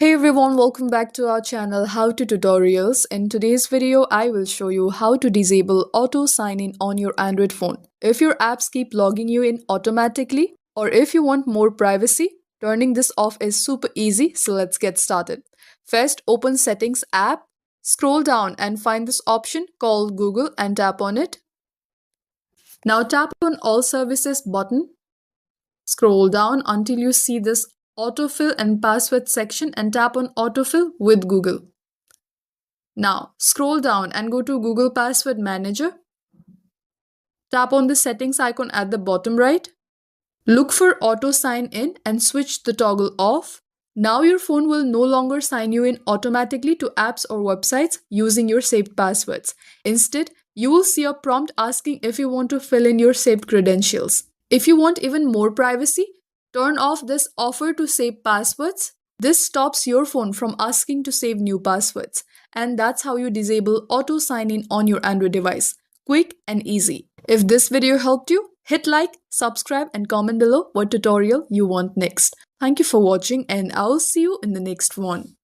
Hey everyone, welcome back to our channel How to Tutorials. In today's video, I will show you how to disable auto sign in on your Android phone. If your apps keep logging you in automatically, or if you want more privacy, turning this off is super easy, so let's get started. First, open Settings app, scroll down and find this option called Google and tap on it. Now tap on All Services button. Scroll down until you see this autofill and password section and tap on autofill with Google. Now scroll down and go to Google Password Manager. Tap on the settings icon at the bottom right. Look for auto sign in and switch the toggle off. Now your phone will no longer sign you in automatically to apps or websites using your saved passwords. Instead, you will see a prompt asking if you want to fill in your saved credentials. If you want even more privacy, turn off this offer to save passwords. This stops your phone from asking to save new passwords. And that's how you disable auto sign in on your Android device. Quick and easy. If this video helped you, hit like, subscribe and comment below what tutorial you want next. Thank you for watching and I'll see you in the next one.